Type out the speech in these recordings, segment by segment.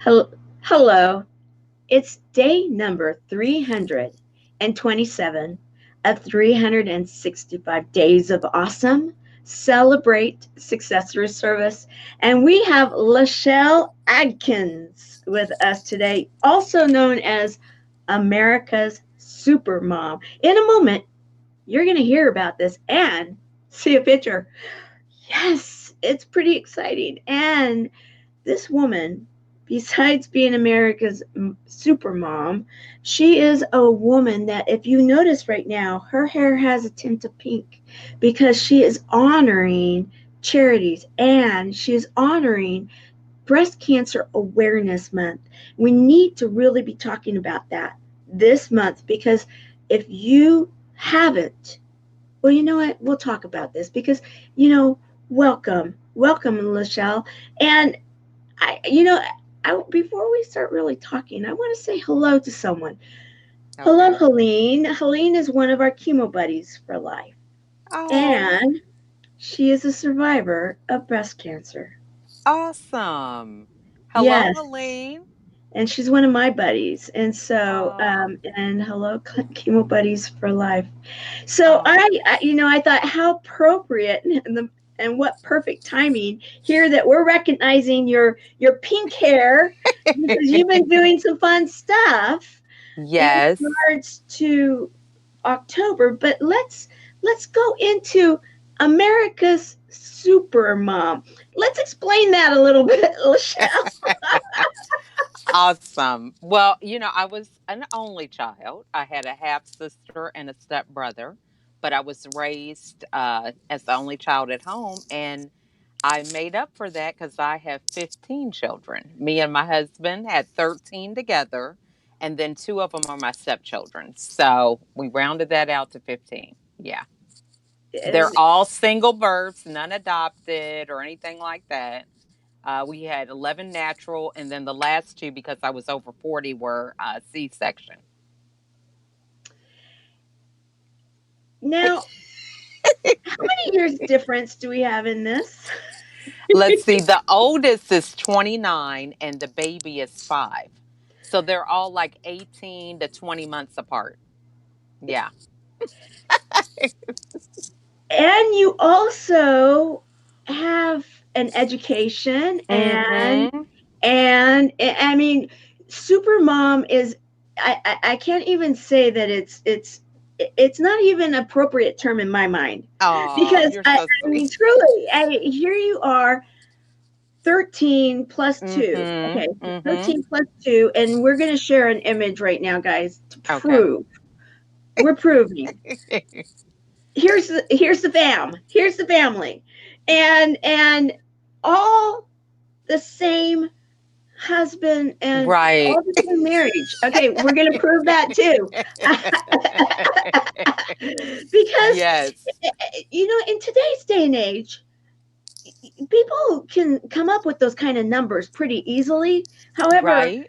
Hel- Hello, it's day number 327 of 365 days of awesome. Celebrate success through service. And we have LaChelle Adkins with us today, also known as America's Supermom. In a moment, you're going to hear about this and see a picture. Yes, it's pretty exciting. And this woman, besides being America's super mom, she is a woman that, if you notice right now, her hair has a tint of pink because she is honoring charities and she is honoring Breast Cancer Awareness Month. We need to really be talking about that this month because if you haven't, well, you know what? We'll talk about this because, welcome, Lachelle. And I, you know, before we start really talking, I want to say hello to someone. Hello, Okay. Helene. Helene is one of our chemo buddies for life, Oh, and she is a survivor of breast cancer. awesome. Hello, Yes, Helene. and she's one of my buddies, and Oh, and hello, chemo buddies for life. So oh. I thought how appropriate and what perfect timing here that we're recognizing your pink hair because you've been doing some fun stuff in Yes. regards to October. But let's go into America's Super Mom. Let's explain that a little bit, Lachelle. Awesome. Well, I was an only child. I had a half sister and a step brother, but I was raised as the only child at home. And I made up for that because I have 15 children. Me and my husband had 13 together, and then two of them are my stepchildren. So we rounded that out to 15. Yeah. They're And all single births, none adopted or anything like that. We had 11 natural, and then the last two, because I was over 40, were C section. now, how many years difference do we have in this? Let's see, the oldest is 29, and the baby is 5. So they're all like 18 to 20 months apart. Yeah. And you also have an education Mm-hmm. and I mean, Supermom is I can't even say that it's not even an appropriate term in my mind Oh, because you're I, so I mean sweet. truly here you are 13 plus 2. Mm-hmm. Okay, so Mm-hmm. 13 plus 2, and we're going to share an image right now, guys, to Okay. prove we're proving here's the family, and all the same husband and Right. all the same marriage. Okay, we're gonna prove that too. Because Yes. in today's day and age, people can come up with those kind of numbers pretty easily. However, Right.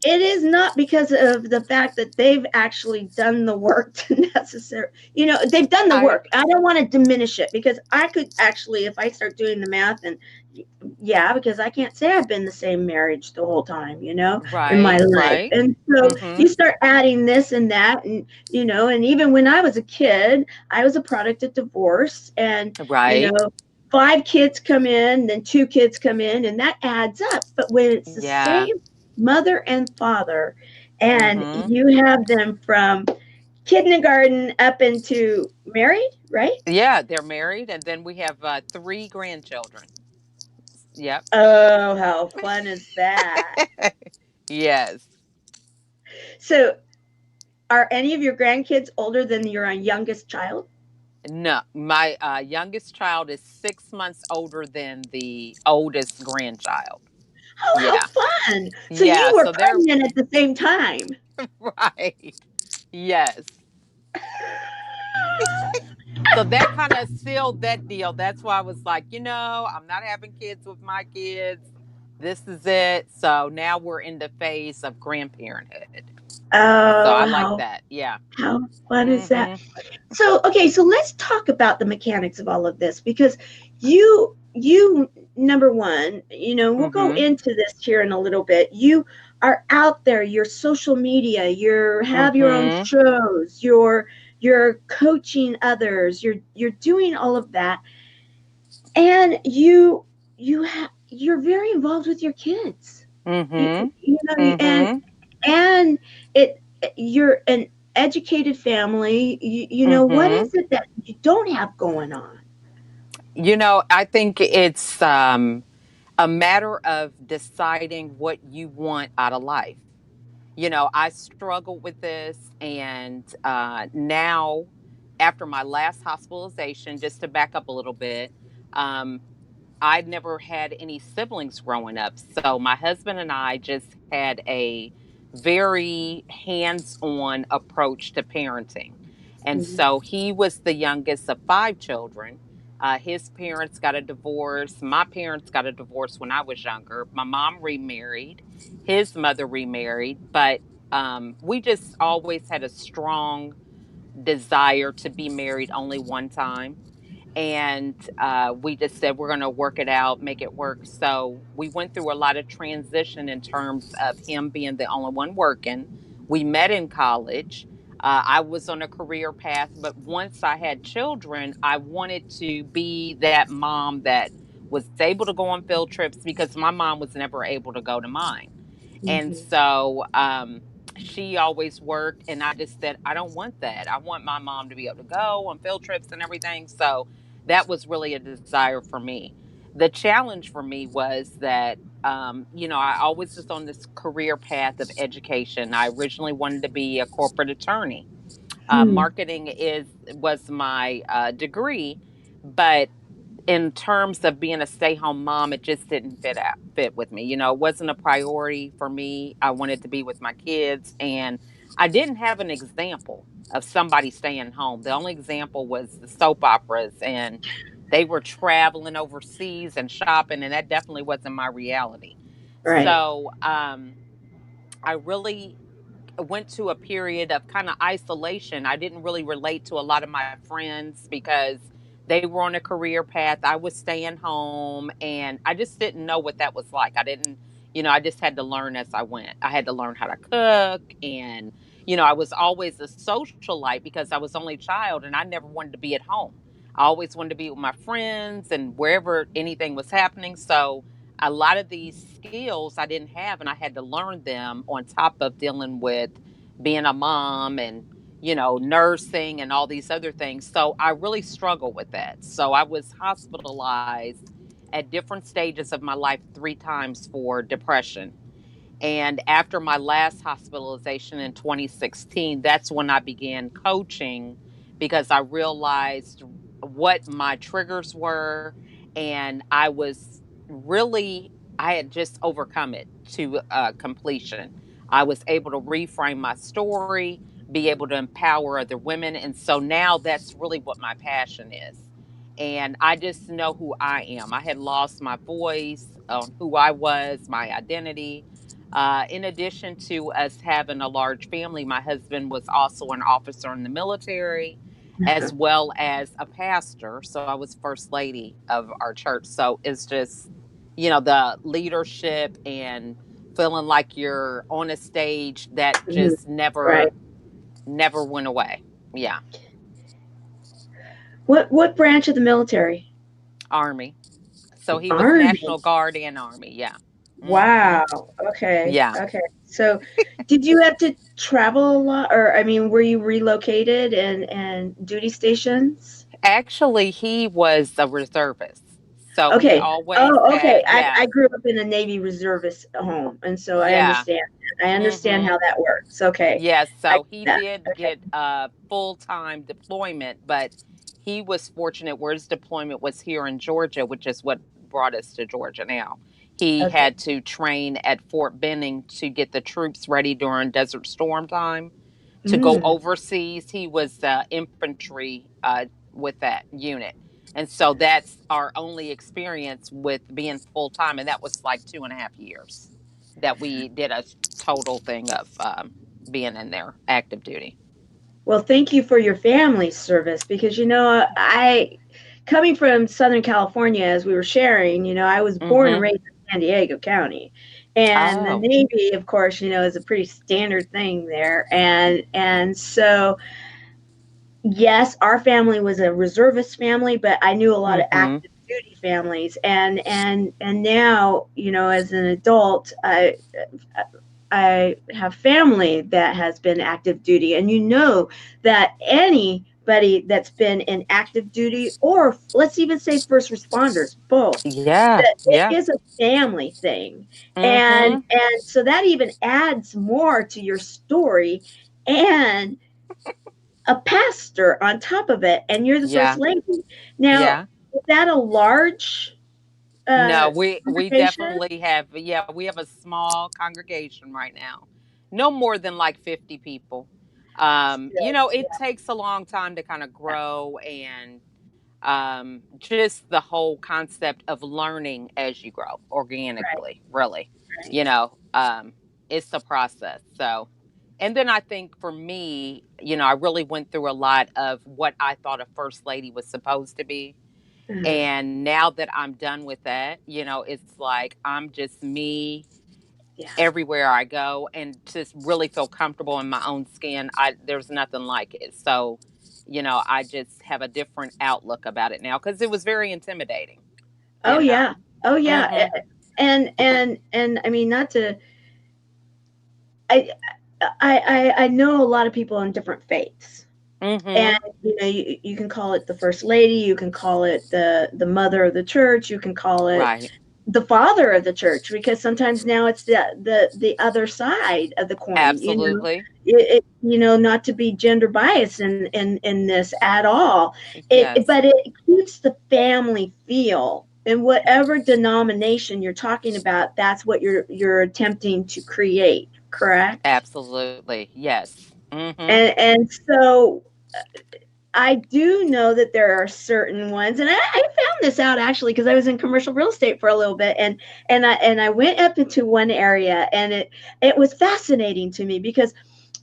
it is not because of the fact that they've actually done the work to necessary. They've done the I work. I don't want to diminish it because I could actually, if I start doing the math, and yeah, because I can't say I've been the same marriage the whole time, in my right. life. Right. And so Mm-hmm. you start adding this and that, and even when I was a kid, I was a product of divorce, and you Right. know, 5 kids come in, then 2 kids come in, and that adds up. But when it's the Yeah. same mother and father, and Mm-hmm. you have them from kindergarten up into married, right? Yeah, they're married, and then we have three grandchildren. Yep. Oh, how fun is that? Yes. So, are any of your grandkids older than your youngest child? No, my youngest child is 6 months older than the oldest grandchild. Oh, how Yeah. fun! So you Yeah. were So they're pregnant at the same time. right. Yes. So that kind of sealed that deal. That's why I was like, I'm not having kids with my kids. This is it. So now we're in the phase of grandparenthood. So I Oh, like that. Yeah. how fun is that? Mm-hmm. So, okay, so let's talk about the mechanics of all of this because you number one, we'll go Mhm. into this here in a little bit. You are out there, your social media, you have your own Mhm. shows, you're coaching others, you're doing all of that, and you're very involved with your kids. Mhm. And Mhm. and it you're an educated family. What Mhm. is it that you don't have going on? I think it's a matter of deciding what you want out of life. I struggled with this, and now, after my last hospitalization, just to back up a little bit, um, I'd never had any siblings growing up. So my husband and I just had a very hands on approach to parenting. And Mhm. so he was the youngest of five children. His parents got a divorce. My parents got a divorce when I was younger. My mom remarried. His mother remarried. But we just always had a strong desire to be married only one time, and we just said we're going to work it out, make it work. So we went through a lot of transition in terms of him being the only one working. We met in college. I was on a career path, but once I had children, I wanted to be that mom that was able to go on field trips because my mom was never able to go to mine. And Mhm. so she always worked, and I just said, I don't want that. I want my mom to be able to go on field trips and everything. So that was really a desire for me. The challenge for me was that, I always was on this career path of education. I originally wanted to be a corporate attorney. Hmm. Marketing is was my degree, but in terms of being a stay-home mom, it just didn't fit with me. It wasn't a priority for me. I wanted to be with my kids, and I didn't have an example of somebody staying home. The only example was the soap operas, and they were traveling overseas and shopping, and that definitely wasn't my reality. Right. So, I really went to a period of kind of isolation. I didn't really relate to a lot of my friends because they were on a career path. I was staying home, and I just didn't know what that was like. I didn't, I just had to learn as I went. I had to learn how to cook, and I was always a socialite because I was only child and I never wanted to be at home. I always wanted to be with my friends and wherever anything was happening. So a lot of these skills I didn't have, and I had to learn them on top of dealing with being a mom and nursing and all these other things. So I really struggled with that. So I was hospitalized at different stages of my life 3 times for depression. And after my last hospitalization in 2016, that's when I began coaching because I realized what my triggers were. And I had just overcome it to completion. I was able to reframe my story, be able to empower other women. And so now that's really what my passion is. And I just know who I am. I had lost my voice on who I was, my identity. In addition to us having a large family, my husband was also an officer in the military, as well as a pastor. So I was first lady of our church. So it's just, the leadership and feeling like you're on a stage that Mhm. just Right. never went away. Yeah. What branch of the military? Army. So he was Army. National Guard and Army. Yeah. Hmm. Wow. Okay. Yeah. Okay. So, did you have to travel a lot, or I mean, were you relocated and duty stations? Actually, he was a reservist. So he Okay. always Oh, okay. had, I yeah, grew up in a Navy reservist home, and so I yeah. understand. I understand Mm-hmm. how that works. Okay. Yes, I so get he that. did Okay. get a full-time deployment, but he was fortunate where his deployment was here in Georgia, which is what brought us to Georgia now. He Okay. had to train at Fort Benning to get the troops ready during Desert Storm time to go Mm. overseas. He was infantry with that unit. And so that's our only experience with being full time. And that was like 2.5 years that we did a total thing of being in there active duty. Well, thank you for your family service because I coming from Southern California, as we were sharing, I was born and Mm-hmm. raised in San Diego County. And the Oh. Navy, of course, is a pretty standard thing there. And so, yes, our family was a reservist family, but I knew a lot of Mm-hmm. active duty families. And now, as an adult, I have family that has been active duty, and that anybody that's been in active duty, or let's even say first responders, both, Yeah. that it Yeah. is a family thing, and Mm-hmm. so that even adds more to your story, and a pastor on top of it, and you're the first Yeah. lady. Now, Yeah. is that a large No, we congregation? definitely have, yeah, we have a small congregation right now. No more than like 50 people. Still, It yeah, takes a long time to kind of grow, and just the whole concept of learning as you grow right, organically, really. right. You know, um it's a process. So, and then I think for me, I really went through a lot of what I thought a first lady was supposed to be, Uh-huh. and now that I'm done with that, it's like I'm just me Yeah. everywhere I go, and just really feel comfortable in my own skin. There's nothing like it. So, I just have a different outlook about it now, because it was very intimidating, Oh you know. yeah. Oh yeah. Mhm. And I mean, not to I I know a lot of people in different faiths. And Mhm. you can call it the first lady, you can call it the mother of the church, you can call it Right. the father of the church, because sometimes now it's the other side of the coin. Absolutely. Not to be gender biased in this at all. Yes. But it keeps the family feel. And whatever denomination you're talking about, that's what you're attempting to create, correct? Absolutely. Yes. Mhm. And so I do know that there are certain ones, and I found this out actually because I was in commercial real estate for a little bit, and I went up into one area, and it was fascinating to me because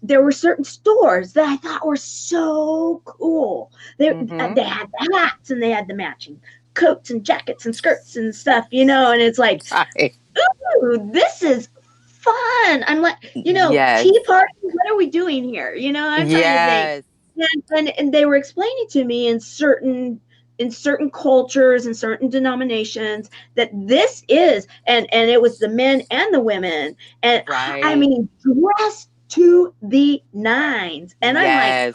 there were certain stores that I thought were so cool. Mhm. They had the hats, and they had the matching coats and jackets and skirts and stuff, and it's like, Right. ooh, this is fun. I'm like, Yes. tea parties, what are we doing here? I'm trying to think. Yes. And they were explaining to me in certain cultures and certain denominations that this is, and it was the men and the women, and I Right. mean, dressed to the nines. And I'm like, Yes.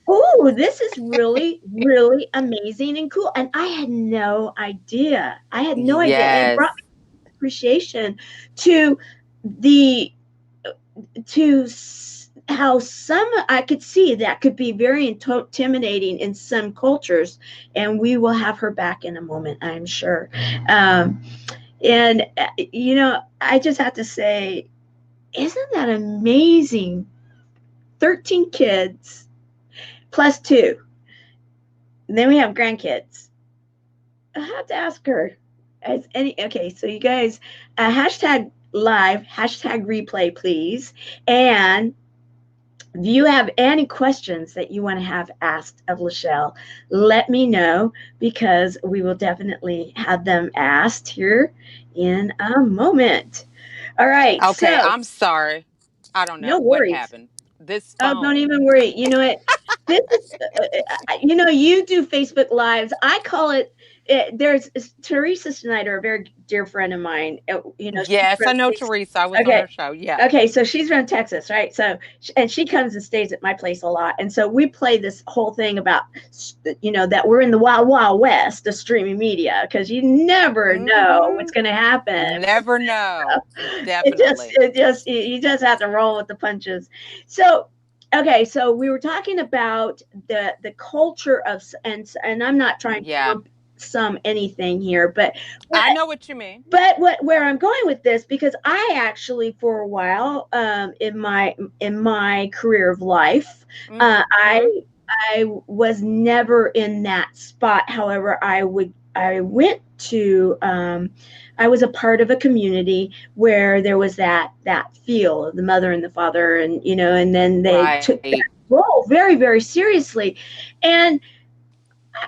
oh, this is really, really amazing and cool. And I had no idea. I had no idea. And it Yes. brought me appreciation to the to how some I could see that could be very intimidating in some cultures, and we will have her back in a moment, I'm sure. Um, and I just have to say, isn't that amazing? 13 kids plus two. And then we have grandkids. I have to ask her. Okay, so you guys, hashtag live, hashtag replay, please. And if you have any questions that you want to have asked of LaChelle, let me know, because we will definitely have them asked here in a moment. All right, Okay, so I'm sorry. I don't know no what worries. happened. This Oh, don't phone. even worry. You know what? This is, you do Facebook Lives. I call it. There's Teresa Snyder, a very dear friend of mine. She's Yes, from I know Texas. Teresa. I was on Okay, her show. Yeah. okay, so she's from Texas, right? So, and she comes and stays at my place a lot, and so we play this whole thing about, that we're in the wild, wild west of streaming media, because you never know Hmm. what's going to happen. Never know. It just, Definitely. it just, you just have to roll with the punches. So, okay, so we were talking about the culture of, and I'm not trying to Yeah. lump some anything here, but I know what you mean. where I'm going with this, because I actually, for a while, in my career of life, Hmm. I was never in that spot. However, I went to I was a part of a community where there was that feel of the mother and the father, and then they took that Right. role very, very seriously. And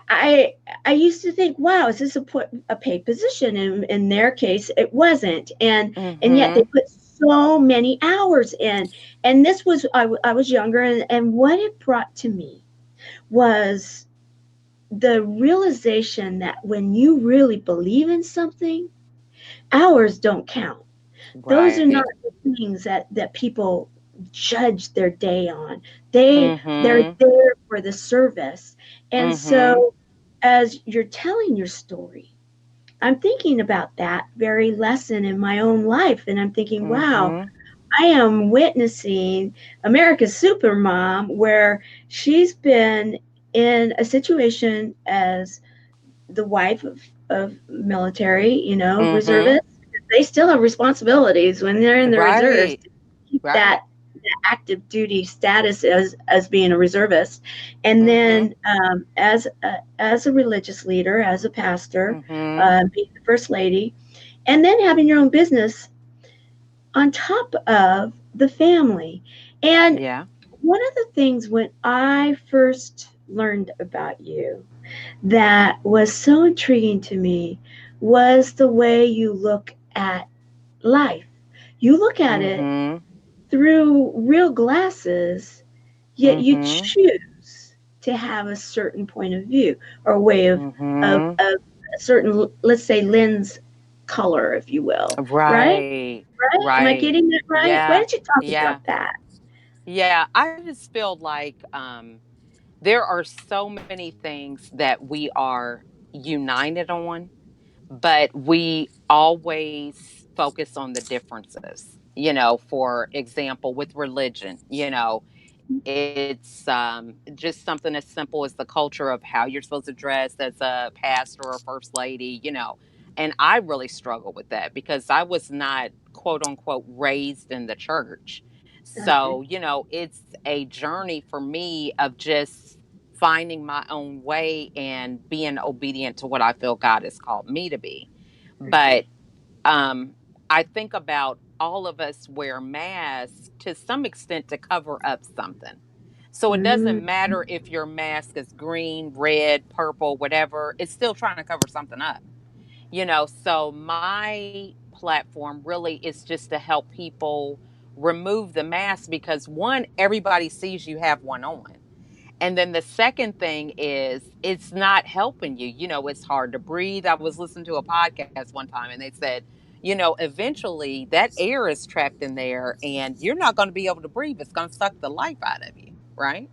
I I used to think, wow, is this a paid position? And in their case, it wasn't, and yet they Mhm. put so many hours in. And this was I was younger, and what it brought to me was the realization that when you really believe in something, hours don't count. Those are Right. not the things that people judge their day on. They're Mhm. there for the service. And Mhm. so as you're telling your story, I'm thinking about that very lesson in my own life, and I'm thinking, wow, Mhm. I am witnessing America's Supermom, where she's been in a situation as the wife of military, Mhm. reservists. They still have responsibilities when they're in the reserves Right. to keep Right. that active duty status as being a reservist. And Mhm. then as a religious leader, as a pastor, Mhm. being the first lady, and then having your own business on top of the family. And Yeah. one of the things when I first learned about you that was so intriguing to me was the way you look at life. You look at it Mhm. through real glasses, yet you Mhm. choose to have a certain point of view or a way Mhm. of a certain, let's say, lens color, if you will. Right? Right. Right? Am I Right. getting that right? Why Yeah. don't you talk Yeah. about that? Yeah. I just feel like there are so many things that we are united on, but we always focus on the differences. For example, with religion, it's just something as simple as the culture of how you're supposed to dress as a pastor or first lady, and I really struggle with that because I was not quote unquote raised in the church. Okay. So, it's a journey for me of just finding my own way and being obedient to what I feel God has called me to be. But Okay. um, I think about all of us wear masks to some extent to cover up something. So it Mm, doesn't matter if your mask is green, red, purple, whatever, it's still trying to cover something up. So my platform really is just to help people remove the mask because one, everybody sees you have one on. And then the second thing is it's not helping you. It's hard to breathe. I was listening to a podcast one time and they said, eventually that air is trapped in there and you're not going to be able to breathe. It's going to suck the life out of you. Right.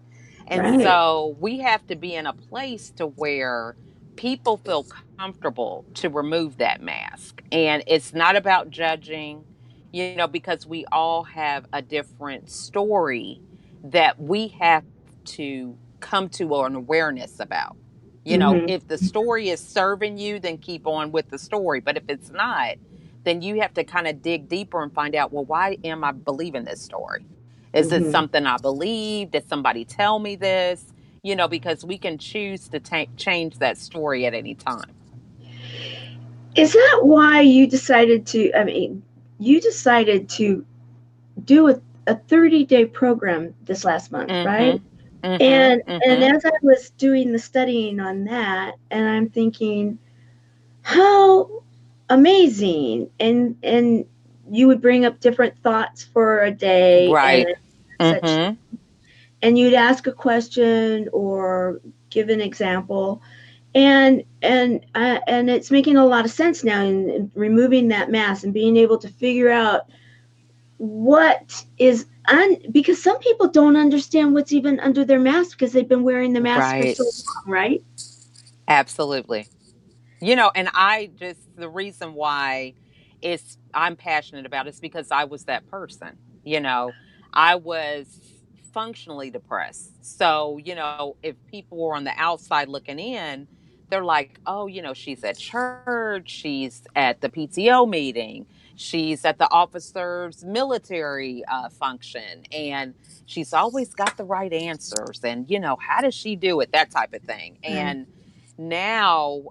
And right. so we have to be in a place to where people feel comfortable to remove that mask. And it's not about judging, because we all have a different story that we have to come to an awareness about. Hmm. If the story is serving you, then keep on with the story. But if it's not, then you have to kind of dig deeper and find out, well, why am I believing this story? Is it Hmm. something I believe? Did somebody tell me this? Because we can choose to change that story at any time. Is that why you decided to? I mean, you decided to do a 30-day program this last month, right? Mm-hmm. Mm-hmm. And Mm-hmm. as I was doing the studying on that, and I'm thinking, how amazing! And you would bring up different thoughts for a day, and Right. such, Mm-hmm. and you'd ask a question or give an example, and it's making a lot of sense now in removing that mask and being able to figure out what is because some people don't understand what's even under their mask because they've been wearing the mask for Right. so long, right? Absolutely. And the reason why I'm passionate about it is because I was that person. I was functionally depressed. So, if people were on the outside looking in, they're like, oh, she's at church, she's at the PTO meeting, she's at the officer's military function, and she's always got the right answers. And, how does she do it? That type of thing. Right. And now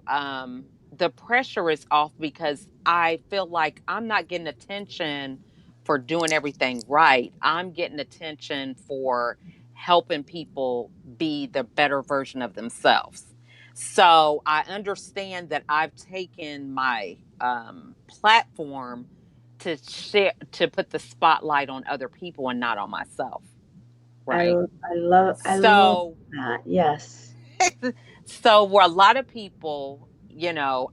the pressure is off because I feel like I'm not getting attention for doing everything right. I'm getting attention for helping people be the better version of themselves. So I understand that I've taken my platform to share, to put the spotlight on other people and not on myself, I right? I love So that. Yes. so where a lot of people,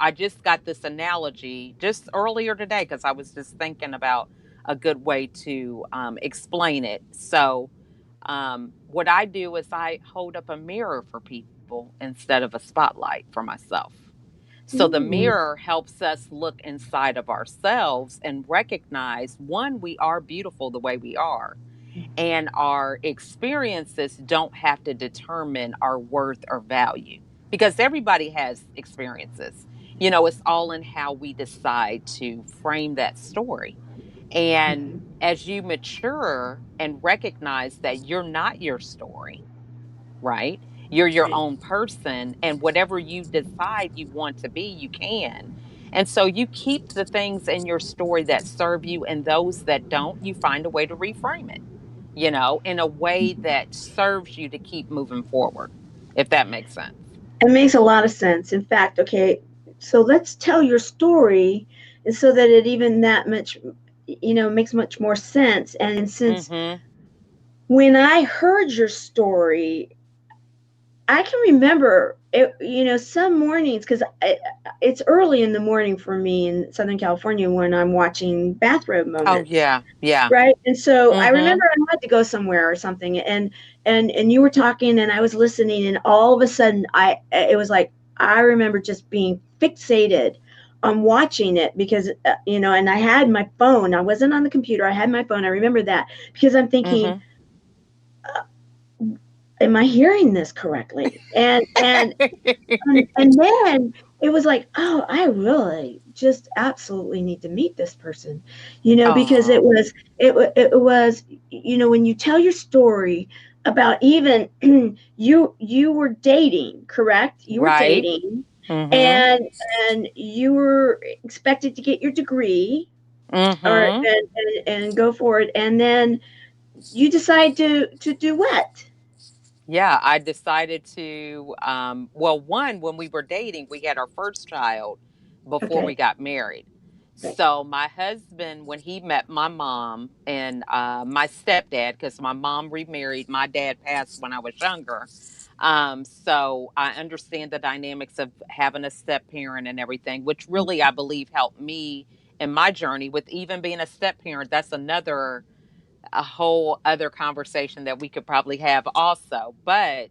I just got this analogy just earlier today because I was just thinking about a good way to explain it. So what I do is I hold up a mirror for people instead of a spotlight for myself. So the Mm. mirror helps us look inside of ourselves and recognize, one, we are beautiful the way we are, and our experiences don't have to determine our worth or value, because everybody has experiences. It's all in how we decide to frame that story. And Mhm. as you mature and recognize that you're not your story, right? You're your Right. own person, and whatever you decide you want to be, you can. And so you keep the things in your story that serve you, and those that don't, you find a way to reframe it, in a way that serves you to keep moving forward, if that makes sense. It makes a lot of sense. In fact, okay, so let's tell your story, and so that it even that much, makes much more sense. And since Mhm. when I heard your story, I can remember it, some mornings because it's early in the morning for me in Southern California when I'm watching Bathrobe Oh Moments, yeah. Yeah. right? And so I remember Mhm. I had to go somewhere or something, and you were talking, and I was listening, and all of a sudden, it was like I remember just being fixated on watching it because and I had my phone. I wasn't on the computer. I had my phone. I remember that because I'm thinking, Mhm. am I hearing this correctly? And then it was like, oh, I really just absolutely need to meet this person, because Oh, it was when you tell your story about even you were dating, correct? You were right. dating, Mhm. and and you were expected to get your degree or Mhm. and go for it, and then you decide to do what? Yeah, I decided to, well, one, when we were dating, we had our first child before we Okay, got married. right. So my husband, when he met my mom and my stepdad, because my mom remarried, my dad passed when I was younger. So I understand the dynamics of having a step parent and everything, which really I believe helped me in my journey with even being a step parent. That's another a whole other conversation that we could probably have also. But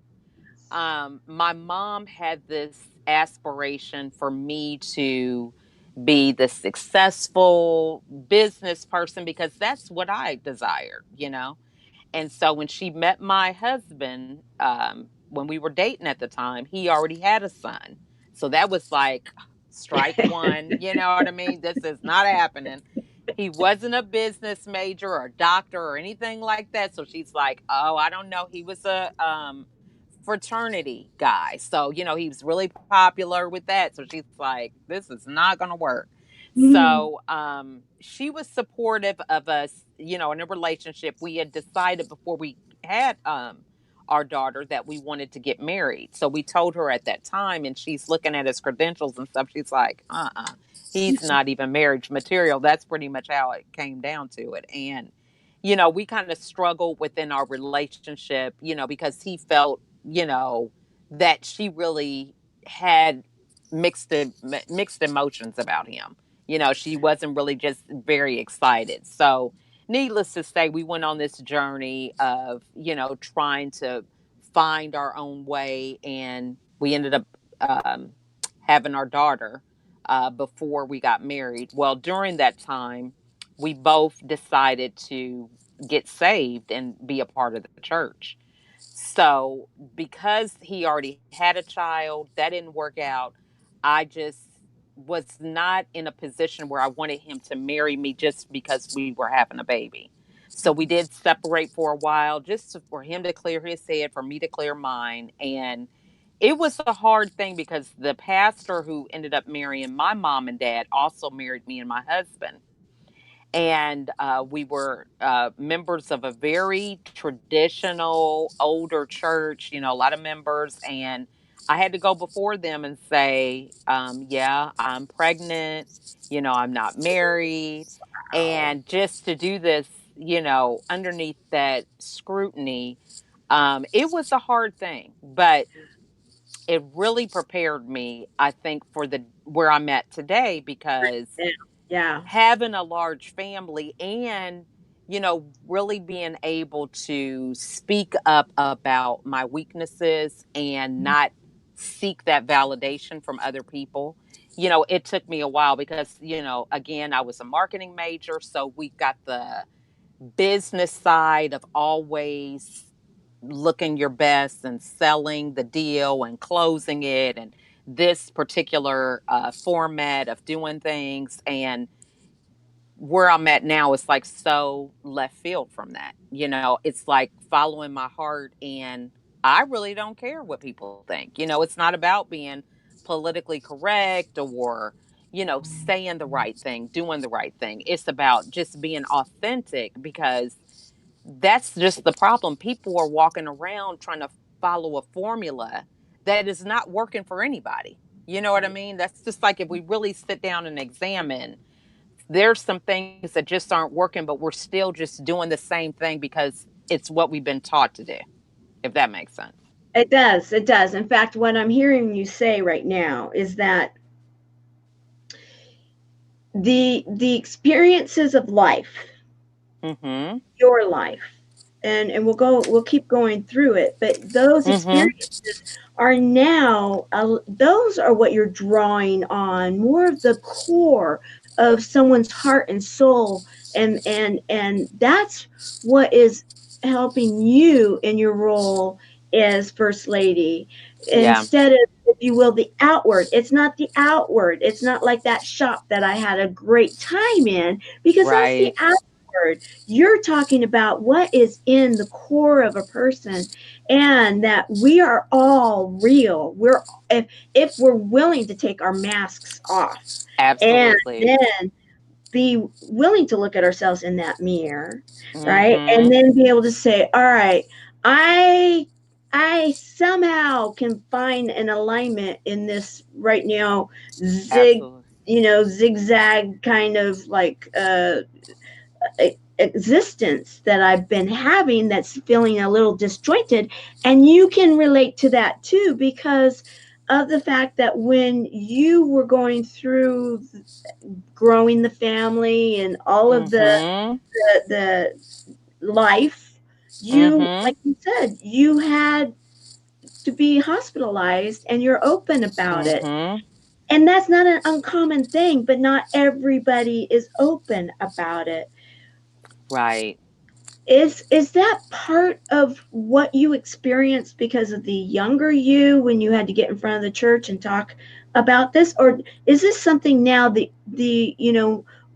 my mom had this aspiration for me to be the successful business person because that's what I desired. And so when she met my husband, when we were dating at the time, he already had a son. So that was like strike one, you know what I mean? This is not happening. He wasn't a business major or a doctor or anything like that. So she's like, oh, I don't know. He was a fraternity guy. So, he was really popular with that. So she's like, this is not going to work. Mhm. So, she was supportive of us, in a relationship. We had decided before we had our daughter that we wanted to get married. So we told her at that time, and she's looking at his credentials and stuff. She's like, he's not even marriage material. That's pretty much how it came down to it. And, we kind of struggled within our relationship, because he felt, that she really had mixed emotions about him. She wasn't really just very excited. So, needless to say, we went on this journey of, trying to find our own way, and we ended up having our daughter before we got married. Well, during that time, we both decided to get saved and be a part of the church. So, because he already had a child, that didn't work out. I just was not in a position where I wanted him to marry me just because we were having a baby. So, we did separate for a while just for him to clear his head, for me to clear mine. And it was a hard thing because the pastor who ended up marrying my mom and dad also married me and my husband, and we were members of a very traditional older church, a lot of members. And I had to go before them and say, yeah, I'm pregnant, I'm not married. Wow. And just to do this, underneath that scrutiny, it was a hard thing, but it really prepared me, I think, for the where I'm at today, because Yeah. Yeah. having a large family and really being able to speak up about my weaknesses and not seek that validation from other people. It took me a while because again, I was a marketing major, so we've got the business side of always looking your best and selling the deal and closing it, and this particular format of doing things. And where I'm at now is like so left field from that. It's like following my heart, and I really don't care what people think. It's not about being politically correct or, saying the right thing, doing the right thing. It's about just being authentic, because that's just the problem. People are walking around trying to follow a formula that is not working for anybody. You know what I Right. mean? That's just like, if we really sit down and examine, there's some things that just aren't working, but we're still just doing the same thing because it's what we've been taught to do, if that makes sense. It does. It does. In fact, what I'm hearing you say right now is that the experiences of life, Mm-hmm. your life, and we'll keep going through it, but those Mm-hmm. experiences are now those are what you're drawing on, more of the core of someone's heart and soul, and that's what is helping you in your role as first lady, Yeah. instead of, if you will, the outward. It's not the outward. It's not like that shop that I had a great time in, because that's the Right. outward. You're talking about what is in the core of a person, and that we are all real. If we're willing to take our masks off and Absolutely. then be willing to look at ourselves in that mirror, right? And Mm-hmm. then be able to say, all right, I I somehow can find an alignment in this right now, Absolutely. zigzag kind of like existence that I've been having, that's feeling a little disjointed. And you can relate to that too, because of the fact that when you were going through growing the family and all of Mm-hmm. the life, you, Mm-hmm. like you said, you had to be hospitalized, and you're open about it. Mm-hmm. And that's not an uncommon thing, but not everybody is open about it. Right. Is that part of what you experienced because of the younger you, when you had to get in front of the church and talk about this, or is this something now, the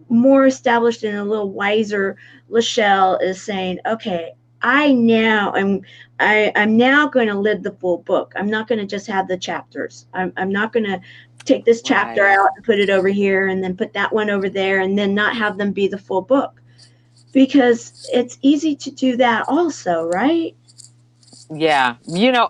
more established and a little wiser LaChelle is saying, okay, I'm now going to live the full book. I'm not going to just have the chapters. I'm not going to take this chapter Right. out and put it over here and then put that one over there and then not have them be the full book, because it's easy to do that also, right? Yeah,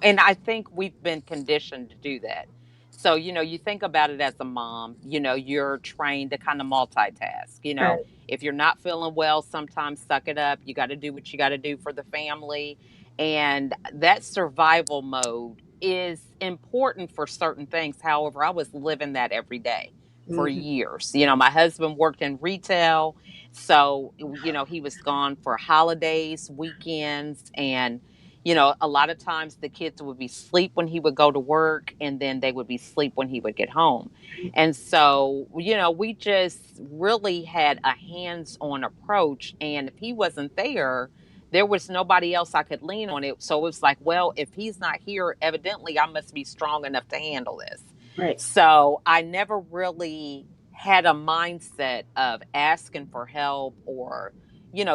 and I think we've been conditioned to do that. So, you think about it as a mom, you're trained to kind of multitask. Right. If you're not feeling well, sometimes suck it up. You got to do what you got to do for the family. And that survival mode is important for certain things. However, I was living that every day for Mm-hmm. years. My husband worked in retail. So, he was gone for holidays, weekends, and a lot of times the kids would be asleep when he would go to work, and then they would be asleep when he would get home. And so, we just really had a hands on approach. And if he wasn't there, there was nobody else I could lean on it. So it was like, well, if he's not here, evidently I must be strong enough to handle this. Right. So I never really had a mindset of asking for help or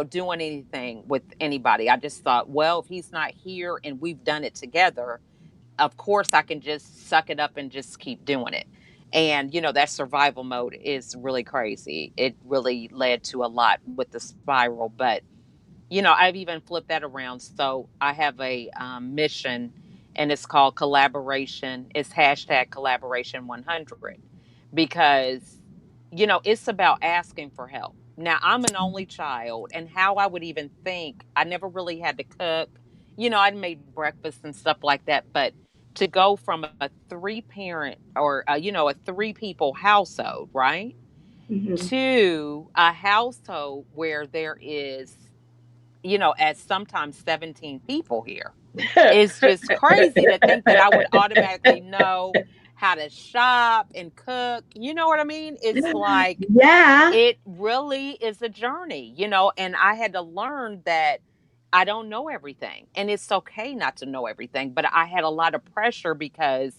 doing anything with anybody. I just thought, well, if he's not here and we've done it together, of course I can just suck it up and just keep doing it. And, that survival mode is really crazy. It really led to a lot with the spiral. But, I've even flipped that around. So I have a mission, and it's called collaboration. It's hashtag collaboration 100 because, it's about asking for help. Now, I'm an only child, and how I would even think, I never really had to cook. I made breakfast and stuff like that, but to go from a three parent or, a three people household, right? Hmm. To a household where there is, at sometimes 17 people here. It's just crazy to think that I would automatically know how to shop and cook. You know what I mean? It's like Yeah. it really is a journey, and I had to learn that I don't know everything. And it's okay not to know everything, but I had a lot of pressure because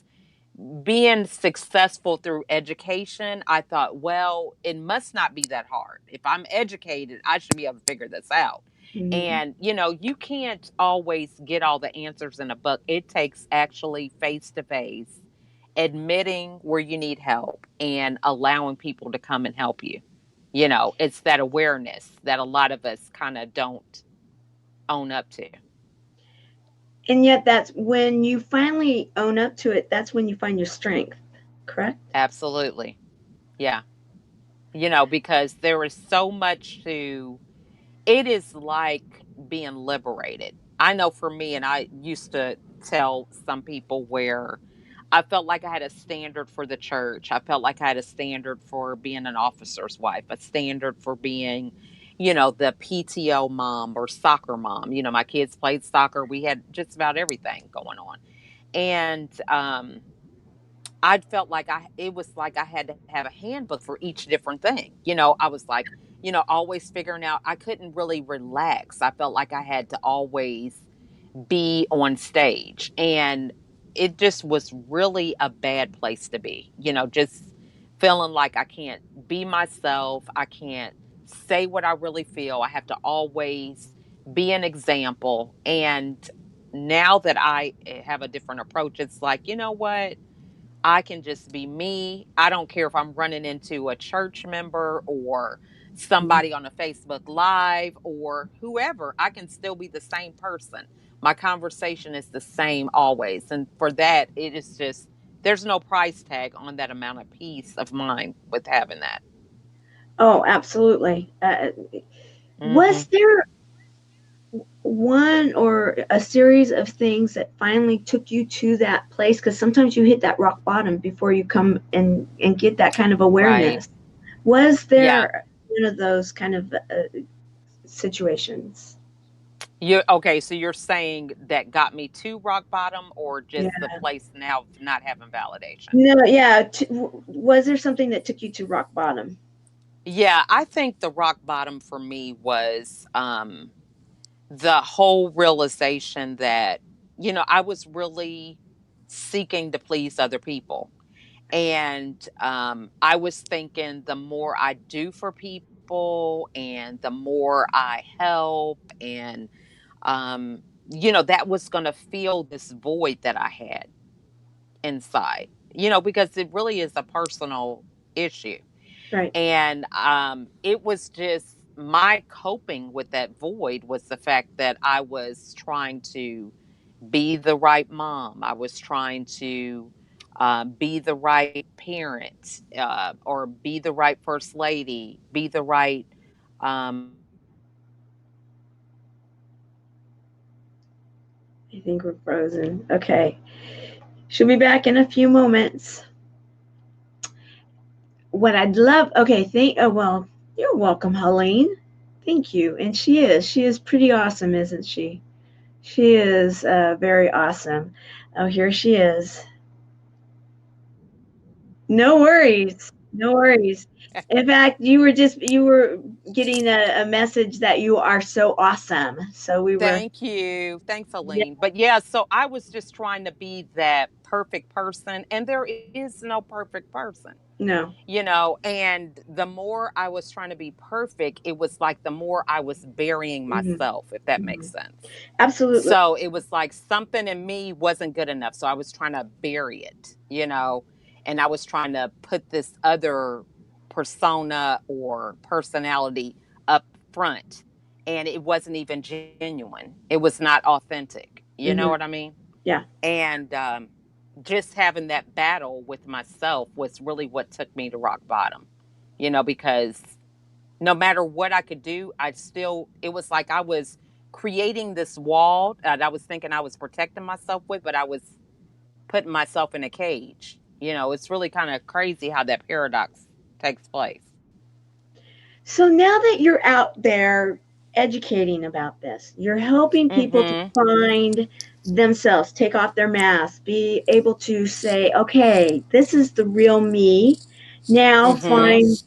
being successful through education, I thought, well, it must not be that hard. If I'm educated, I should be able to figure this out. Mhm. And, you can't always get all the answers in a book. It takes actually face to face admitting where you need help and allowing people to come and help you. It's that awareness that a lot of us kind of don't own up to. And yet, that's when you finally own up to it, that's when you find your strength, correct? Absolutely. Yeah. Because there is so much to it is like being liberated. I know for me, and I used to tell some people where I felt like I had a standard for the church. I felt like I had a standard for being an officer's wife, a standard for being, the PTO mom or soccer mom. My kids played soccer. We had just about everything going on. And I felt like it was like I had to have a handbook for each different thing. I was like, always figuring out I couldn't really relax. I felt like I had to always be on stage. And it just was really a bad place to be, just feeling like I can't be myself. I can't say what I really feel. I have to always be an example. And now that I have a different approach, it's like, you know what? I can just be me. I don't care if I'm running into a church member or Mhm. somebody on a Facebook Live or whoever. I can still be the same person. My conversation is the same always. And for that, it is just, there's no price tag on that amount of peace of mind with having that. Oh, absolutely. Was Hmm. there one or a series of things that finally took you to that place? Because sometimes you hit that rock bottom before you come and get that kind of Right. awareness. Was Yeah. there one of those kind of situations? You okay, so you're saying that got me to rock bottom or Yeah. just the place now of not having validation? No, yeah. Was there something that took you to rock bottom? Yeah, I think the rock bottom for me was the whole realization that, I was really seeking to please other people. And I was thinking the more I do for people and the more I help, and, that was going to fill this void that I had inside, because it really is a personal issue. Right. And it was just my coping with that void was the fact that I was trying to be the right mom. I was trying to be the right parent, or be the right first lady, be the right. Um, I think we're frozen. Okay. She'll be back in a few moments. What I'd love, okay, oh, well, you're welcome, Helene. Thank you. And she is pretty awesome, isn't she? She is very awesome. Oh, here she is. No worries. No worries. In fact, you were getting a message that you are so awesome. So we were, Thank you. Thanks, yeah, Aline. But yeah, so I was just trying to be that perfect person, and there is no perfect person. no. And the more I was trying to be perfect, it was like the more I was burying Hmm. myself, if that Hmm. makes sense. Absolutely. So it was like something in me wasn't good enough. So I was trying to bury it, and I was trying to put this other persona or personality up front. And it wasn't even genuine. It was not authentic. You know Hmm. what I mean? Yeah. And just having that battle with myself was really what took me to rock bottom, because no matter what I could do, it was like I was creating this wall that I was thinking I was protecting myself with, but I was putting myself in a cage. It's really kind of crazy how that paradox takes place. So now that you're out there educating about this, you're helping people to Mm-hmm. find themselves, take off their masks, be able to say, okay, this is the real me. Now Mm-hmm. find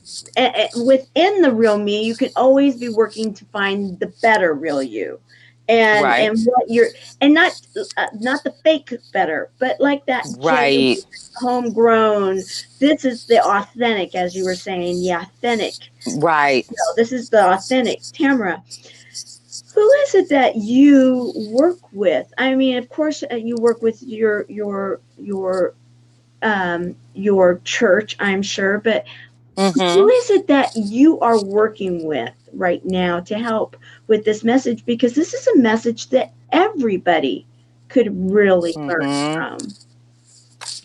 within the real me, you can always be working to find the better real you. Right. And what you're and not the fake better, but like that genuine Right. homegrown. This is the authentic, as you were saying, the authentic. Right. This is the authentic Tamara. Who is it that you work with? I mean, of course, you work with your church, I'm sure, but who Mm-hmm. is it that you are working with right now to help with this message? Because this is a message that everybody could really learn Mm-hmm. from.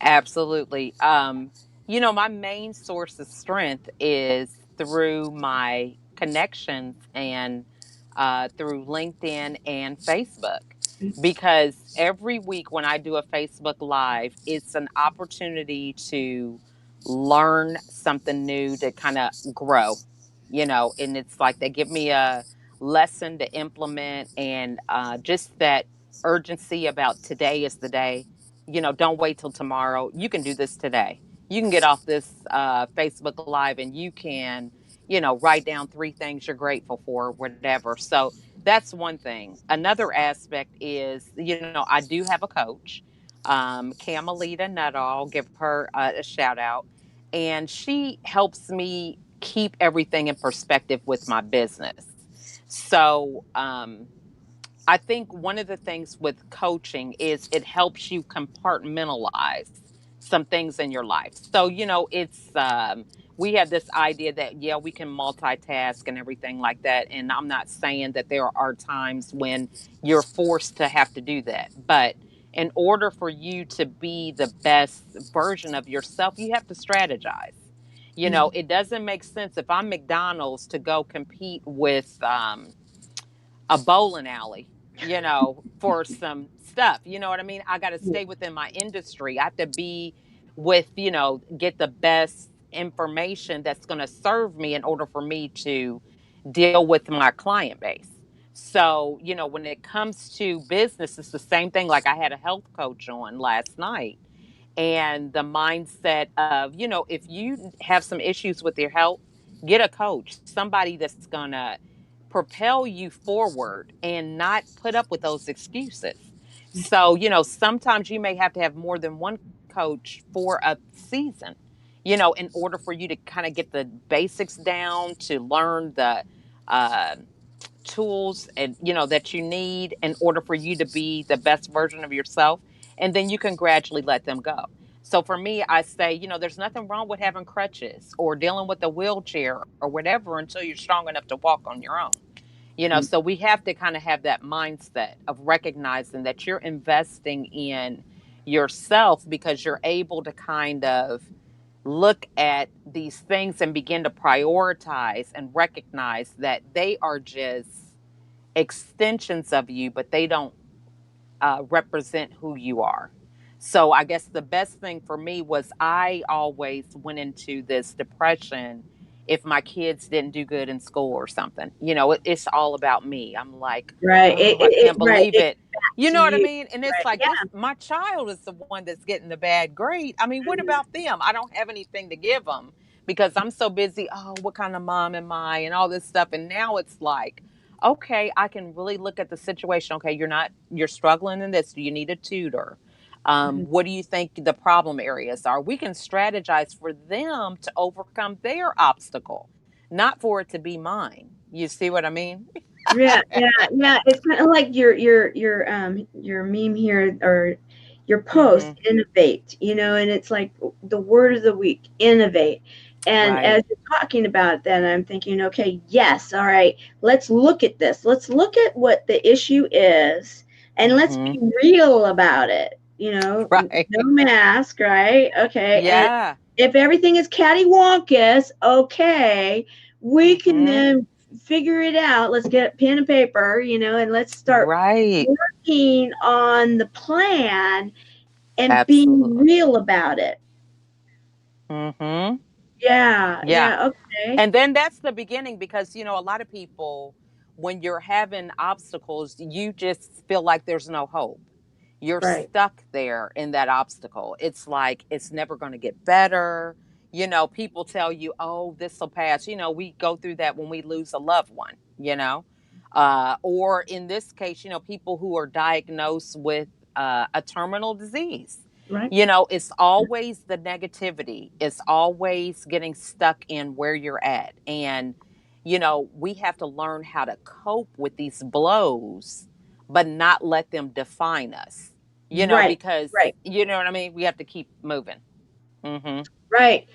Absolutely. My main source of strength is through my connections and through LinkedIn and Facebook. Because every week when I do a Facebook Live, it's an opportunity to learn something new to kind of grow, and it's like they give me a lesson to implement and just that urgency about today is the day. Don't wait till tomorrow. You can do this today. You can get off this Facebook Live and you can, write down 3 things you're grateful for, whatever. So that's one thing. Another aspect is, I do have a coach, Camelita Nuttall, give her a shout out. And she helps me keep everything in perspective with my business. So, I think one of the things with coaching is it helps you compartmentalize some things in your life. So, we have this idea that, yeah, we can multitask and everything like that. And I'm not saying that there are times when you're forced to have to do that. But in order for you to be the best version of yourself, you have to strategize. It doesn't make sense if I'm McDonald's to go compete with, a bowling alley, for some stuff. You know what I mean? I got to stay within my industry. I have to be with, get the best information that's going to serve me in order for me to deal with my client base. So, when it comes to business, it's the same thing. Like I had a health coach on last night, and the mindset of, if you have some issues with your health, get a coach, somebody that's going to propel you forward and not put up with those excuses. So, sometimes you may have to have more than one coach for a season, in order for you to kind of get the basics down, to learn the uh, tools and that you need in order for you to be the best version of yourself, and then you can gradually let them go. So for me, I say, there's nothing wrong with having crutches or dealing with a wheelchair or whatever until you're strong enough to walk on your own. So we have to kind of have that mindset of recognizing that you're investing in yourself because you're able to kind of look at these things and begin to prioritize and recognize that they are just extensions of you, but they don't represent who you are. So I guess the best thing for me was I always went into this depression if my kids didn't do good in school or something. It's all about me. I'm like, Right. oh, I can't Right. believe It's it. back You to know what I you. mean? And it's Right. like this, Yeah. my child is the one that's getting the bad grade. I mean, what about them? I don't have anything to give them because I'm so busy. Oh, what kind of mom am I? And all this stuff. And now it's like, okay, I can really look at the situation. Okay, you're struggling in this. Do you need a tutor? Mhm. What do you think the problem areas are? We can strategize for them to overcome their obstacle, not for it to be mine. You see what I mean? Yeah, yeah, yeah. It's kind of like your meme here, or your post, Mm-hmm. innovate, and it's like the word of the week, innovate. And Right. as you're talking about that, I'm thinking, okay, yes, all right, let's look at this. Let's look at what the issue is. And let's Mm-hmm. be real about it. Right. No mask, right? Okay. And Yeah. if everything is cattywampus, okay, we can Mm-hmm. then figure it out. Let's get pen and paper, and let's start Right. working on the plan and being Absolutely. real about it. Mm-hmm. Yeah, Yeah. yeah, okay. And then that's the beginning because, a lot of people, when you're having obstacles, you just feel like there's no hope. You're Right, stuck there in that obstacle. It's like it's never going to get better. People tell you, oh, this will pass. We go through that when we lose a loved one. Or in this case, people who are diagnosed with a terminal disease. right, It's always the negativity, it's always getting stuck in where you're at. And, we have to learn how to cope with these blows, but not let them define us, right, because, right, you know what I mean? We have to keep moving. Mm-hmm. right.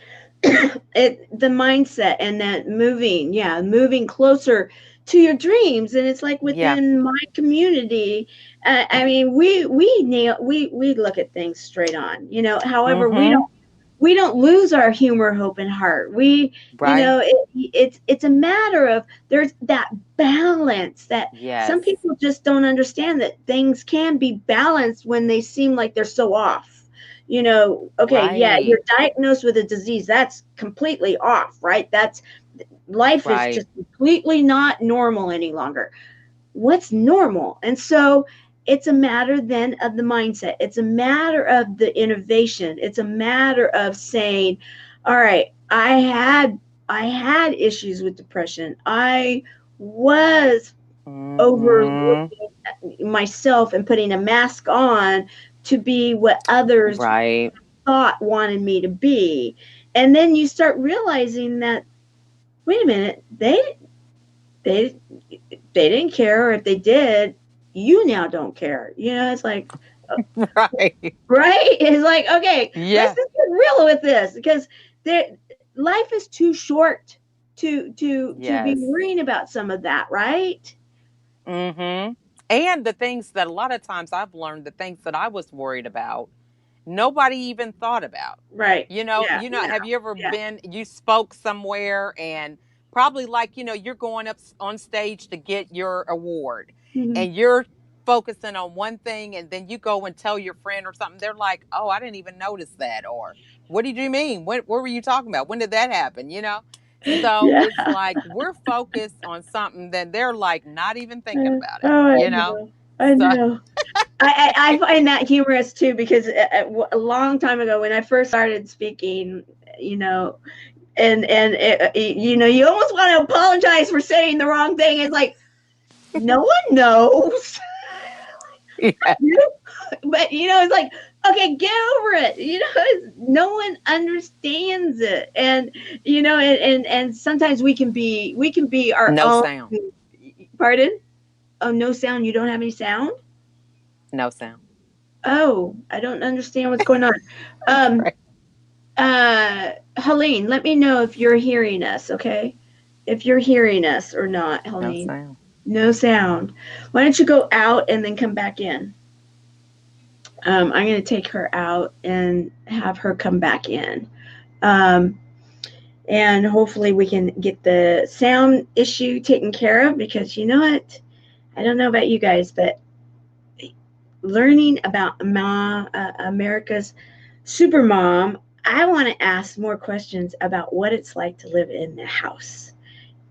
The mindset and that moving, yeah, moving closer to your dreams. And it's like Yeah. within my community, I mean, we look at things straight on, however, Mm-hmm. we don't lose our humor, hope, and heart. Right. It's a matter of there's that balance that some Yes. people just don't understand, that things can be balanced when they seem like they're so off. Okay, yeah, Right. you're diagnosed with a disease. That's completely off, right? That's life is Right. just completely not normal any longer. What's normal? And so it's a matter then of the mindset. It's a matter of the innovation. It's a matter of saying, all right, I had issues with depression. I was Mm-hmm. overlooking myself and putting a mask on to be what others Right. thought wanted me to be. And then you start realizing that, wait a minute, they they didn't care, or if they did, you now don't care. It's like, uh, Right. right? It's like, okay, let's Yeah. just get real with this, because there, life is too short to be Yes. worrying about some of that, right? Mm-hmm. And the things that a lot of times I've learned, the things that I was worried about, nobody even thought about. Right. You know, Yeah. you know, Yeah. have you ever Yeah. you spoke somewhere and probably like, you're going up on stage to get your award Mhm. and you're focusing on one thing and then you go and tell your friend or something. They're like, oh, I didn't even notice that. Or what did you mean? What were you talking about? When did that happen? So Yeah. it's like we're focused on something that they're like not even thinking about it, Oh, I you know? know. I So, know. I find that humorous too, because a long time ago when I first started speaking, you know, and you almost want to apologize for saying the wrong thing. It's like no one knows, yeah, but it's like, okay, get over it. No one understands it, and and sometimes we can be our no own. sound. Pardon? Oh, no sound. You don't have any sound? No sound. Oh, I don't understand what's going on. Um, Right. Helene, let me know if you're hearing us, okay? If you're hearing us or not, No Helene. sound. No sound. Why don't you go out and then come back in? I'm going to take her out and have her come back in. Um, and hopefully we can get the sound issue taken care of, because you know what? I don't know about you guys, but learning about America's Supermom, I want to ask more questions about what it's like to live in the house.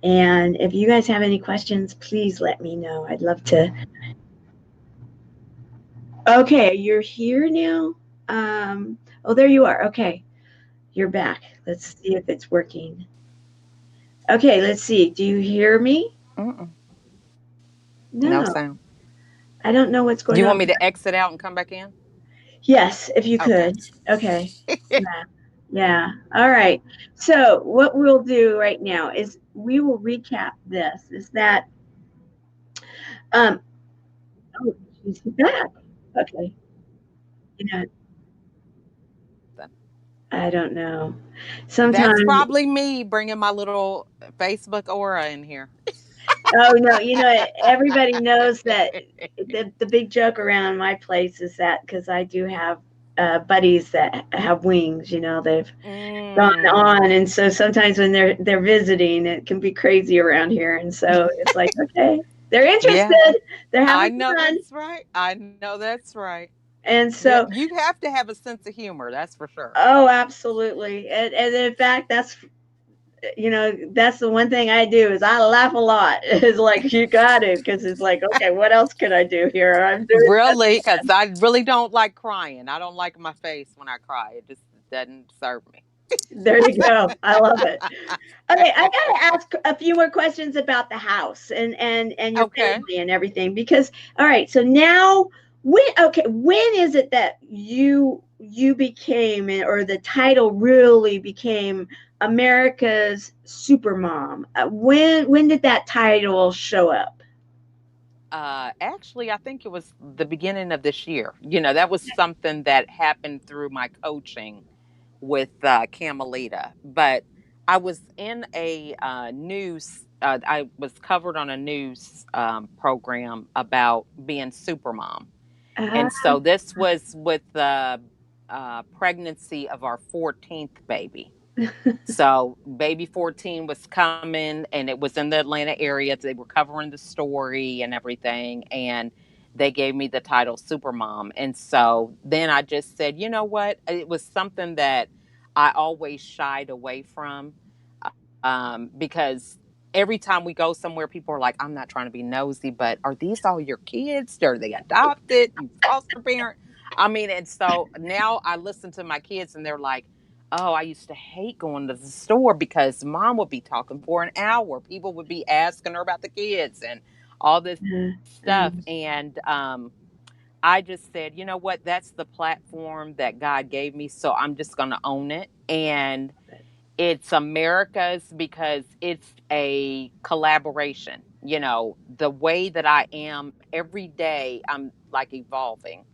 And if you guys have any questions, please let me know. I'd love to. Okay, you're here now. Oh, there you are. Okay, you're back. Let's see if it's working. Okay, let's see. Do you hear me? Mm-mm. No No, sound. I don't know what's Do going you want on. me to exit out and come back in? Yes, if you Okay. could. Okay. Yeah. Yeah. All right. So what we'll do right now is we will recap this. Is that oh, she's back. Okay. You know, I don't know. That's Sometimes probably me bringing my little Facebook aura in here. Oh no, everybody knows that the big joke around my place is that because I do have buddies that have wings, they've gone Mm. on, and so sometimes when they're visiting, it can be crazy around here, and so it's like, okay, they're Yeah, interested, they're I having know fun, that's right. I know that's right. and Yeah, so you have to have a sense of humor, that's for sure. oh, absolutely, and in fact, that's the one thing I do is I laugh a lot. It's like you got it because it's like, okay, what else could I do here? I'm doing Really, because I really don't like crying. I don't like my face when I cry. It just doesn't serve me. there you go. I love it. Okay, I gotta ask a few more questions about the house and your Okay. family and everything because all right, so now when is it that you became or the title really became America's Supermom? When did that title show up? Actually, I think it was the beginning of this year. That was something that happened through my coaching with Camelita. But I was in a news, I was covered on a news program about being supermom. Uh, And so this was with the pregnancy of our 14th baby. So baby 14 was coming and it was in the Atlanta area. They were covering the story and everything. And they gave me the title Supermom. And so then I just said, you know what? It was something that I always shied away from because every time we go somewhere, people are like, I'm not trying to be nosy, but are these all your kids? Are they adopted? You foster parent? I mean, and so now I listen to my kids and they're like, oh, I used to hate going to the store because mom would be talking for an hour. People would be asking her about the kids and all this uh, stuff. And I just said, you know what? That's the platform that God gave me. So I'm just going to own it. And it's America's because it's a collaboration. The way that I am every day, I'm like evolving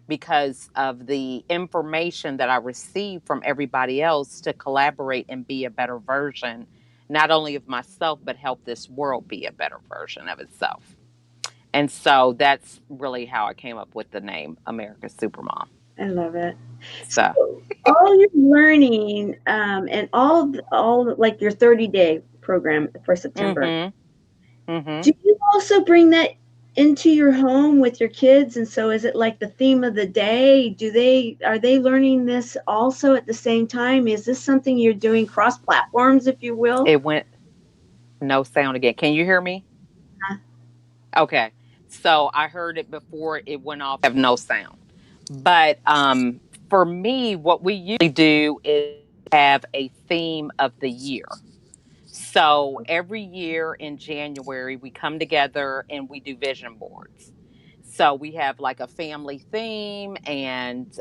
because of the information that I receive from everybody else to collaborate and be a better version, not only of myself, but help this world be a better version of itself. And so that's really how I came up with the name America's Supermom. I love it. So, So all your learning and all like your 30-day program for September, mm-hmm, mm-hmm. do you also bring that into your home with your kids? And so is it like the theme of the day? Are they learning this also at the same time? Is this something you're doing cross platforms, if you will? It went no sound again. Can you hear me? Uh, Okay. So I heard it before it went off, have no sound. But for me, what we usually do is have a theme of the year. So every year in January, we come together and we do vision boards. So we have like a family theme, and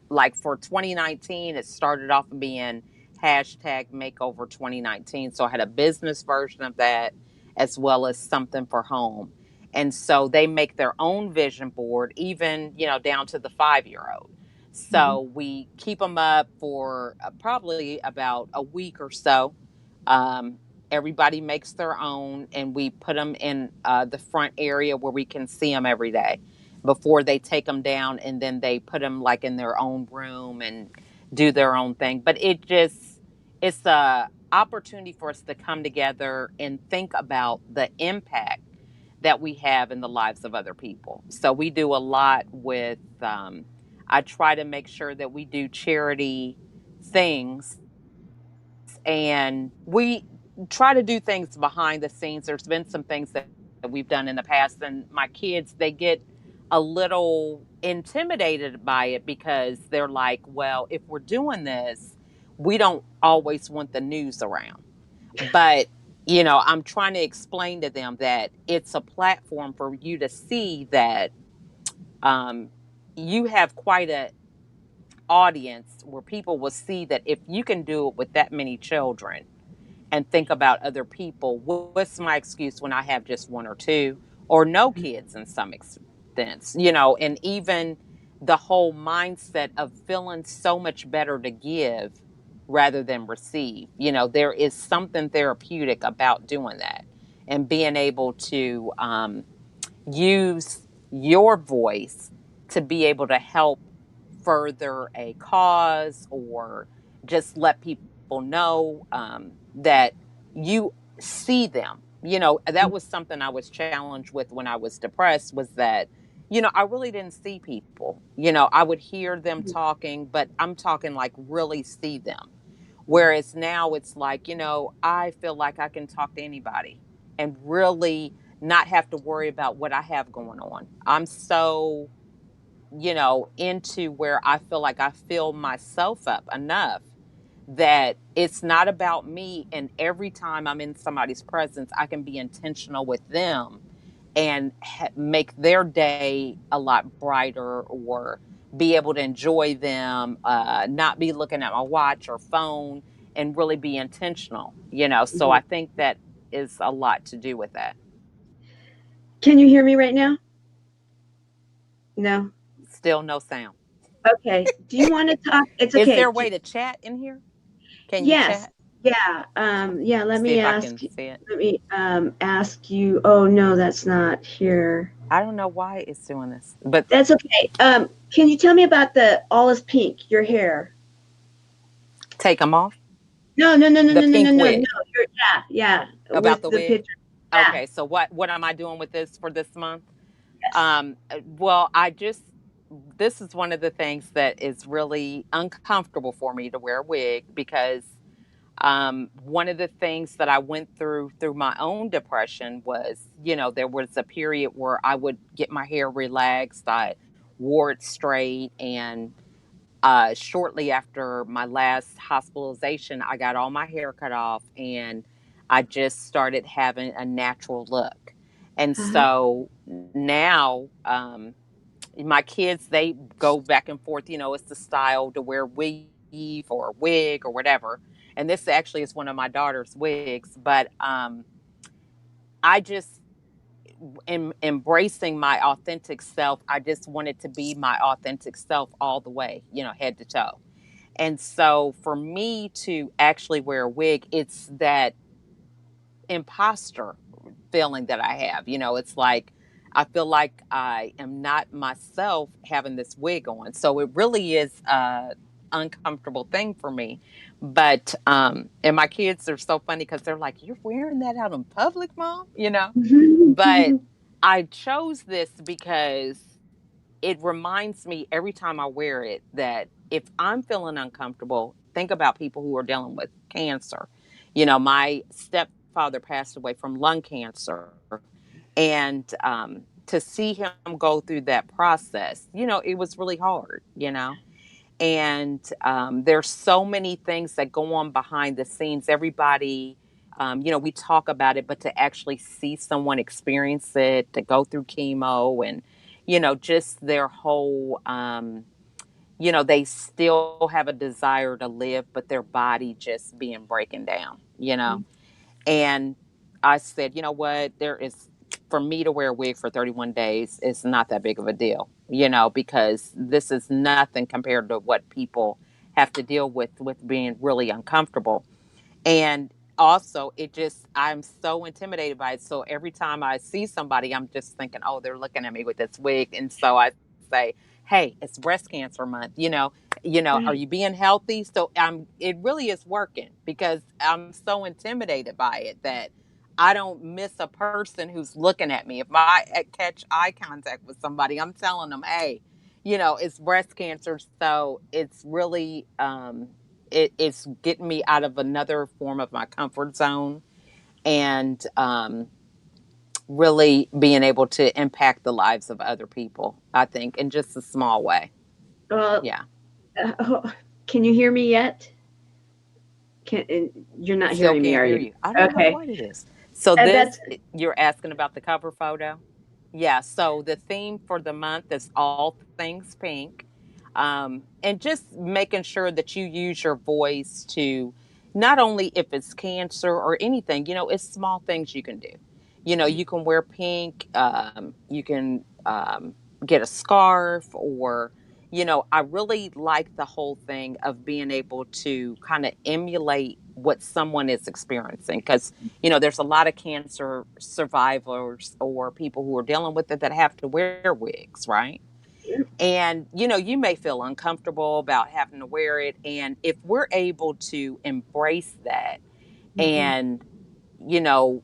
like for 2019, it started off being hashtag makeover 2019. So I had a business version of that as well as something for home. And so they make their own vision board, even, down to the 5-year old. mhm, So we keep them up for probably about a week or so. um, Everybody makes their own, and we put them in the front area where we can see them every day before they take them down, and then they put them like in their own room and do their own thing. But it's a opportunity for us to come together and think about the impact that we have in the lives of other people. So we do a lot with. I try to make sure that we do charity things, and we try to do things behind the scenes. There's been some things that we've done in the past, and my kids, they get a little intimidated by it because they're like, well, if we're doing this, we don't always want the news around. But, I'm trying to explain to them that it's a platform for you to see that um, you have quite a audience where people will see that if you can do it with that many children and think about other people, what's my excuse when I have just one or two or no kids in some extent, and even the whole mindset of feeling so much better to give rather than receive. There is something therapeutic about doing that. and being able to use your voice to be able to help further a cause or just let people know that you see them. That was something I was challenged with when I was depressed, was that, I really didn't see people. I would hear them talking, but I'm talking like really see them. Whereas now it's like, I feel like I can talk to anybody and really not have to worry about what I have going on. I'm so, into where I feel like I fill myself up enough that it's not about me. And every time I'm in somebody's presence, I can be intentional with them and make their day a lot brighter, or be able to enjoy them, not be looking at my watch or phone, and really be intentional. So Mhm. I think that is a lot to do with that. Can you hear me right now? No. Still no sound. Okay. Do you want to talk? It's Is okay. there a way to chat in here? Can you Yes. chat? Yeah. Yeah. Let See me if I ask. can see it. Let me ask you. Oh no, that's not here. I don't know why it's doing this, but That's okay. Can you tell me about the all is pink? Your hair? take them off. No, no, no, no, The no, no, no, pink no, wig. no. Yeah, yeah. About With the the wig. picture. Yeah. Okay, so what am I doing with this for this month? Yes. Well, I just, this is one of the things that is really uncomfortable for me, to wear a wig, because one of the things that I went through my own depression was, there was a period where I would get my hair relaxed, I wore it straight, and shortly after my last hospitalization, I got all my hair cut off, and I just started having a natural look. And Uh-huh. so now, my kids, they go back and forth. It's the style to wear weave or wig or whatever. And this actually is one of my daughter's wigs, but I just am embracing my authentic self. I just wanted to be my authentic self all the way, head to toe. And so for me to actually wear a wig, it's that imposter feeling that I have. It's like I feel like I am not myself having this wig on. So it really is a uncomfortable thing for me. But and my kids are so funny because they're like, "You're wearing that out in public, mom?" But I chose this because it reminds me every time I wear it that if I'm feeling uncomfortable, think about people who are dealing with cancer. My stepfather passed away from lung cancer, and to see him go through that process, it was really hard. And there's so many things that go on behind the scenes. Everybody, we talk about it, but to actually see someone experience it, to go through chemo, and just their whole, they still have a desire to live, but their body just being breaking down. And I said, you know what, there is, for me to wear a wig for 31 days is not that big of a deal, because this is nothing compared to what people have to deal with being really uncomfortable. And also, it just, I'm so intimidated by it. So every time I see somebody, I'm just thinking, oh, they're looking at me with this wig. And so I say, hey, it's breast cancer month. Are Right. you being healthy? So it really is working, because I'm so intimidated by it that I don't miss a person who's looking at me. If I catch eye contact with somebody, I'm telling them, hey, it's breast cancer. So it's really, it's getting me out of another form of my comfort zone, and really being able to impact the lives of other people, I think, in just a small way. Well, Yeah. can you hear me yet? You're not Still hearing me, can't are hear you? you. I don't know Okay. what it is. So That's you're asking about the cover photo? Yeah. So the theme for the month is all things pink. And just making sure that you use your voice to, not only if it's cancer or anything, it's small things you can do. You can wear pink, you can get a scarf, or, I really like the whole thing of being able to kind of emulate what someone is experiencing. Because, there's a lot of cancer survivors or people who are dealing with it that have to wear wigs, right? And, you may feel uncomfortable about having to wear it. And if we're able to embrace that Mm-hmm. and, you know,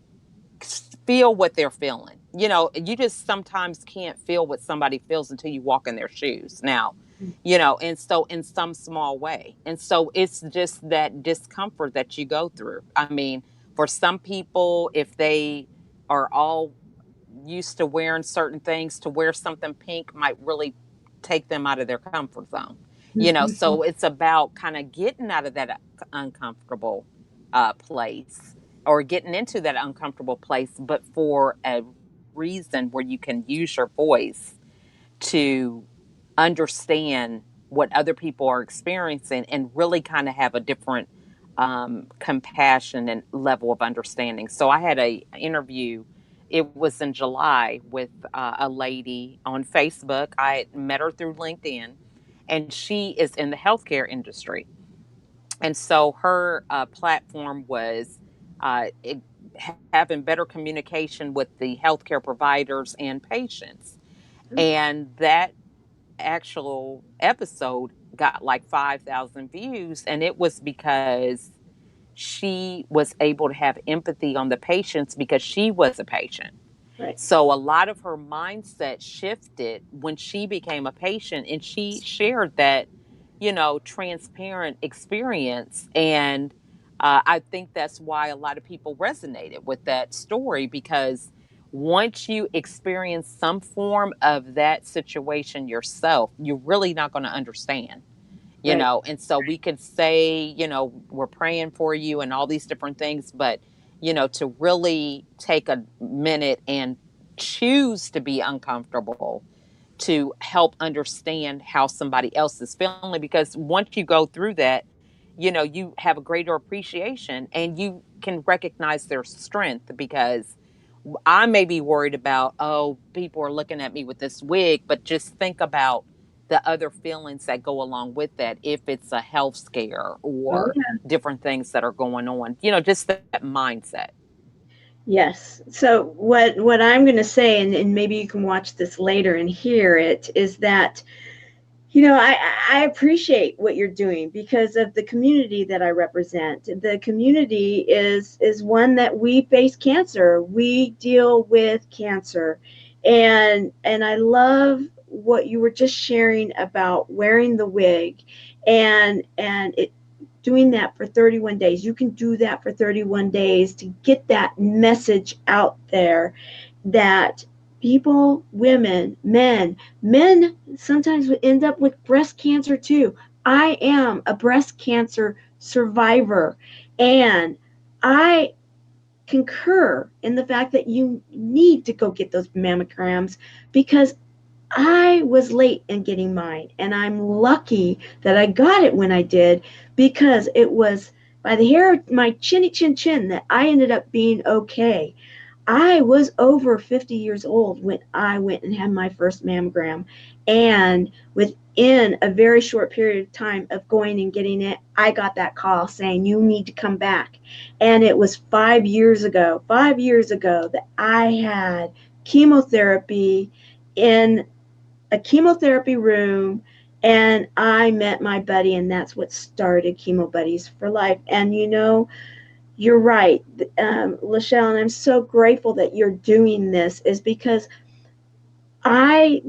feel what they're feeling. You just sometimes can't feel what somebody feels until you walk in their shoes. Now, and so in some small way. And so it's just that discomfort that you go through. I mean, for some people, if they are all used to wearing certain things, to wear something pink might really take them out of their comfort zone. Mm-hmm. So it's about kind of getting out of that uncomfortable place, or getting into that uncomfortable place, but for a reason where you can use your voice to understand what other people are experiencing and really kind of have a different compassion and level of understanding. So I had a interview. It was in July with a lady on Facebook. I met her through LinkedIn, and she is in the healthcare industry. And so her platform was having better communication with the healthcare providers and patients. And that actual episode got like 5,000 views. And it was because she was able to have empathy on the patients because she was a patient. Right. So a lot of her mindset shifted when she became a patient, and she shared that, transparent experience. And I think that's why a lot of people resonated with that story, because once you experience some form of that situation yourself, you're really not going to understand. Right. And so we could say, we're praying for you and all these different things, but to really take a minute and choose to be uncomfortable to help understand how somebody else is feeling, because once you go through that, you have a greater appreciation and you can recognize their strength. Because I may be worried about, oh, people are looking at me with this wig, but just think about the other feelings that go along with that, if it's a health scare Oh, or yeah. different things that are going on, just that mindset. Yes. So what I'm going to say, and maybe you can watch this later and hear it, is that I appreciate what you're doing because of the community that I represent. The community is one that we face cancer. We deal with cancer, and I love what you were just sharing about wearing the wig, and it doing that for 31 days. You can do that for 31 days to get that message out there that people, women, men sometimes would end up with breast cancer too. I am a breast cancer survivor, and I concur in the fact that you need to go get those mammograms because I was late in getting mine, and I'm lucky that I got it when I did because it was by the hair of my chinny chin chin that I ended up being okay. I was over 50 years old when I went and had my first mammogram. And within a very short period of time of going and getting it, I got that call saying, you need to come back. And it was 5 years ago that I had chemotherapy in a chemotherapy room, and I met my buddy, and that's what started Chemo Buddies for Life. And you're right, LaChelle, and I'm so grateful that you're doing this. Is because I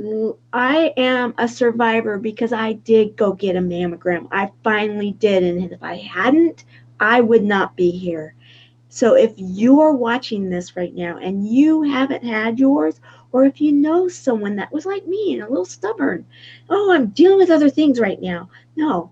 I am a survivor because I did go get a mammogram. I finally did, and if I hadn't, I would not be here. So if you're watching this right now and you haven't had yours, or if you know someone that was like me and a little stubborn, oh, I'm dealing with other things right now. No,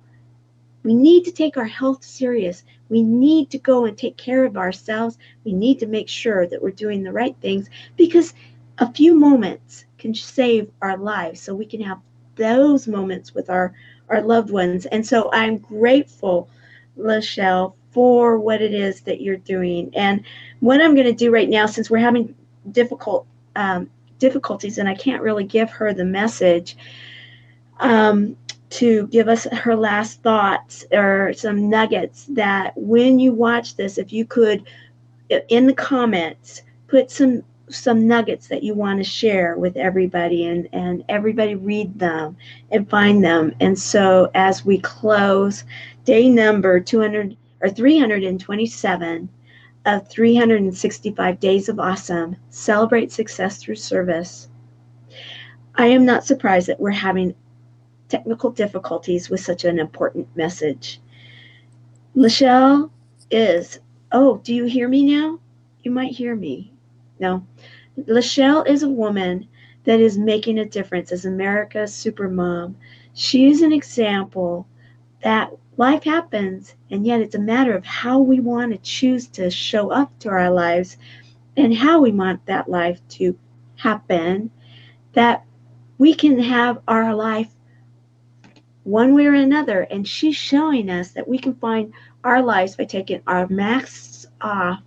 we need to take our health serious. We need to go and take care of ourselves. We need to make sure that we're doing the right things because a few moments can save our lives so we can have those moments with our loved ones. And so I'm grateful, LaChelle, for what it is that you're doing. And what I'm going to do right now, since we're having difficult um, difficulties and I can't really give her the message, um, to give us her last thoughts or some nuggets that when you watch this, if you could in the comments put some nuggets that you want to share with everybody, and everybody read them and find them. And so as we close day number 200 or 327 of 365 days of awesome, celebrate success through service, I am not surprised that we're having technical difficulties with such an important message. LaChelle is, oh, do you hear me now? You might hear me. No. LaChelle is a woman that is making a difference as America's supermom. She is an example that life happens, and yet it's a matter of how we want to choose to show up to our lives and how we want that life to happen, that we can have our life one way or another. And she's showing us that we can find our lives by taking our masks off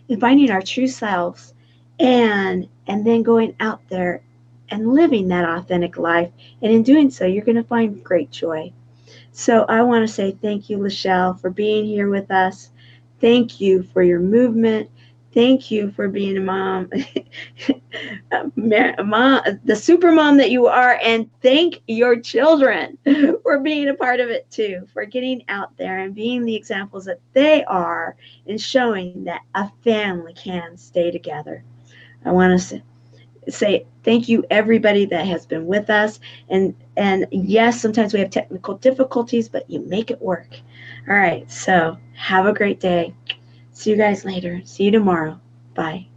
and finding our true selves, and then going out there and living that authentic life. And in doing so, you're going to find great joy. So I want to say thank you, LaChelle, for being here with us. Thank you for your movement. Thank you for being a mom, the super mom that you are, and thank your children for being a part of it too, for getting out there and being the examples that they are, and showing that a family can stay together. I want to say thank you everybody that has been with us, and yes, sometimes we have technical difficulties, but you make it work. All right, so have a great day. See you guys later. See you tomorrow. Bye.